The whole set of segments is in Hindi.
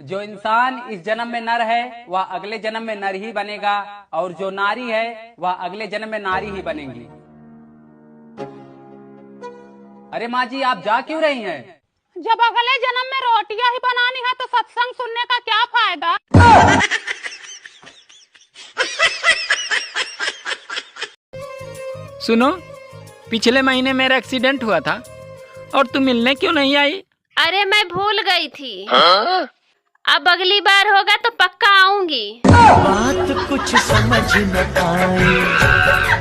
जो इंसान इस जन्म में नर है वह अगले जन्म में नर ही बनेगा और जो नारी है वह अगले जन्म में नारी ही बनेगी। अरे माँ जी आप जा क्यों रही हैं? जब अगले जन्म में रोटियां ही बनानी है तो सत्संग सुनने का क्या फायदा। सुनो, पिछले महीने मेरा एक्सीडेंट हुआ था और तुम मिलने क्यों नहीं आई? अरे मैं भूल गई थी। अब अगली बार होगा तो पक्का आऊंगी। बात कुछ समझ न आई,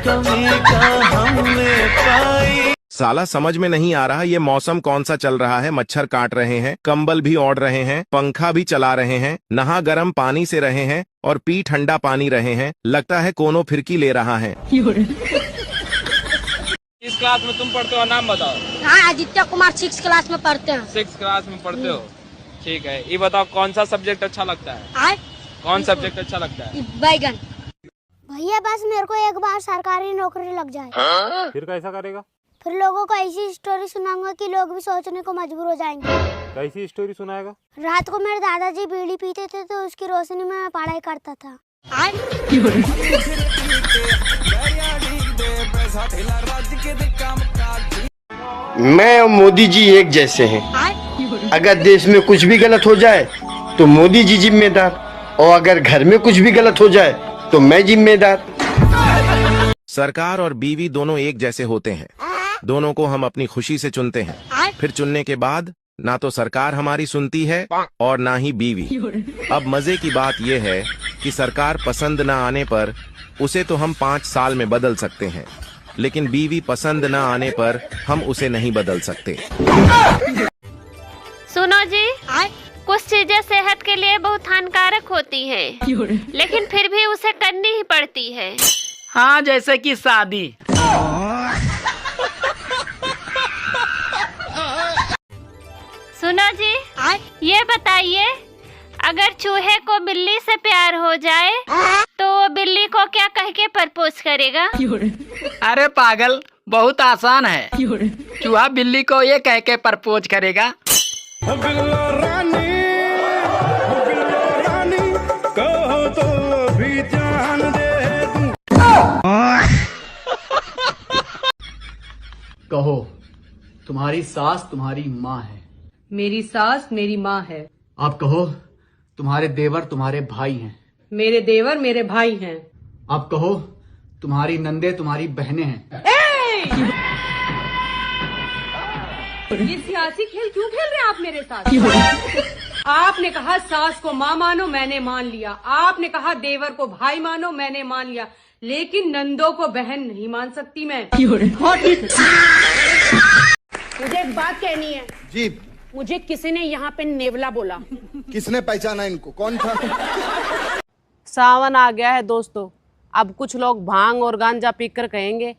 कमी कहाँ में पाई। साला समझ में नहीं आ रहा ये मौसम कौन सा चल रहा है। मच्छर काट रहे हैं, कंबल भी ओढ़ रहे हैं, पंखा भी चला रहे हैं, नहा गर्म पानी से रहे हैं और पी ठंडा पानी रहे हैं। लगता है कोनो फिरकी ले रहा है। किस क्लास में तुम पढ़ते हो, नाम बताओ। हाँ, आदित्य कुमार 6 क्लास में पढ़ते हैं। 6 क्लास में पढ़ते हो, ठीक है। ये बताओ कौन सा सब्जेक्ट अच्छा लगता है? कौन सब्जेक्ट अच्छा लगता है? बैगन। भैया बस मेरे को एक बार सरकारी नौकरी लग जाए। फिर कैसा करेगा? फिर लोगों को ऐसी स्टोरी सुनाऊंगा कि लोग भी सोचने को मजबूर हो जाएंगे। कैसी स्टोरी सुनाएगा? रात को मेरे दादाजी बीड़ी पीते थे तो उसकी रोशनी में मैं पढ़ाई करता था। मैं और मोदी जी एक जैसे हैं। अगर देश में कुछ भी गलत हो जाए तो मोदी जी जिम्मेदार, और अगर घर में कुछ भी गलत हो जाए तो मैं जिम्मेदार। सरकार और बीवी दोनों एक जैसे होते हैं। दोनों को हम अपनी खुशी से चुनते हैं। फिर चुनने के बाद ना तो सरकार हमारी सुनती है और ना ही बीवी। अब मजे की बात यह है कि सरकार पसंद न आने पर उसे तो हम 5 साल में बदल सकते हैं, लेकिन बीवी पसंद न आने पर हम उसे नहीं बदल सकते। सुनो जी, कुछ चीजें सेहत के लिए बहुत हानिकारक होती हैं, लेकिन फिर भी उसे करनी ही पड़ती है। हाँ, जैसे कि शादी। सुनो जी, ये बताइए, अगर चूहे को बिल्ली से प्यार हो जाए तो वो बिल्ली को क्या कह के प्रपोज करेगा? अरे पागल, बहुत आसान है। चूहा बिल्ली को ये कह के प्रपोज करेगा, कहो तो भी जान दे दूं। कहो, तुम्हारी सास तुम्हारी माँ है। मेरी सास मेरी माँ है। आप कहो, तुम्हारे देवर तुम्हारे भाई हैं। मेरे देवर मेरे भाई हैं। आप कहो, तुम्हारी नंदे तुम्हारी बहनें हैं। ये सियासी खेल क्यों खेल रहे हैं आप मेरे साथ? आपने कहा सास को माँ मानो, मैंने मान लिया। आपने कहा देवर को भाई मानो, मैंने मान लिया। लेकिन नंदों को बहन नहीं मान सकती मैं। मुझे एक बात कहनी है जी। मुझे किसी ने यहाँ पे नेवला बोला। किसने पहचाना इनको? कौन था? सावन आ गया है दोस्तों। अब कुछ लोग भांग और गांजा पीकर कहेंगे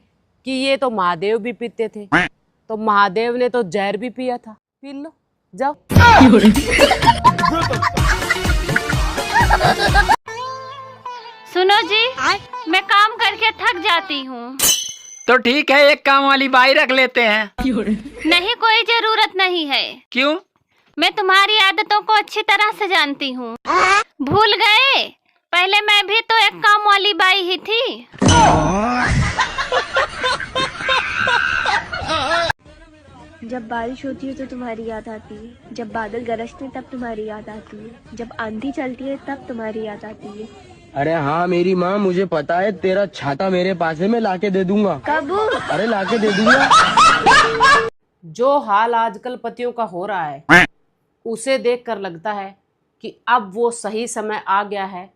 कि ये तो महादेव भी पीते थे, तो महादेव ने तो जहर भी पिया था। पी लो, जाओ। सुनो जी, मैं काम करके थक जाती हूँ। तो ठीक है, एक काम वाली बाई रख लेते हैं। नहीं, कोई जरूरत नहीं है। क्यों? मैं तुम्हारी आदतों को अच्छी तरह से जानती हूँ। भूल गए? पहले मैं भी तो एक काम वाली बाई ही थी। जब बारिश होती है तो तुम्हारी याद आती है, जब बादल गरजते तब तुम्हारी याद आती है, जब आंधी चलती है तब तुम्हारी याद आती है। अरे हाँ मेरी माँ, मुझे पता है। तेरा छाता मेरे पास है, मैं लाके दे दूंगा। कब? अरे लाके दे दूंगा। जो हाल आजकल पतियों का हो रहा है उसे देखकर लगता है कि अब वो सही समय आ गया है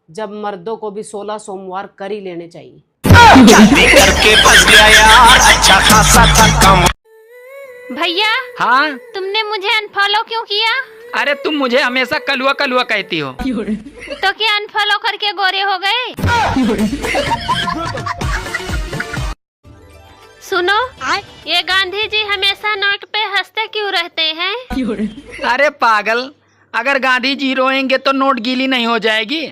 जब मर्दों को भी 16 सोमवार कर ही लेने चाहिए। करके फंस गया यार, अच्छा खासा था कम। भैया, हाँ? तुमने मुझे अनफॉलो क्यों किया? अरे तुम मुझे हमेशा कलुआ कलुआ कहती हो। तो क्या अनफॉलो करके गोरे हो गए? सुनो, ये गांधी जी हमेशा नाक पे हंसते क्यों रहते हैं? अरे पागल, अगर गांधी जी रोएंगे तो नोट गीली नहीं हो जाएगी।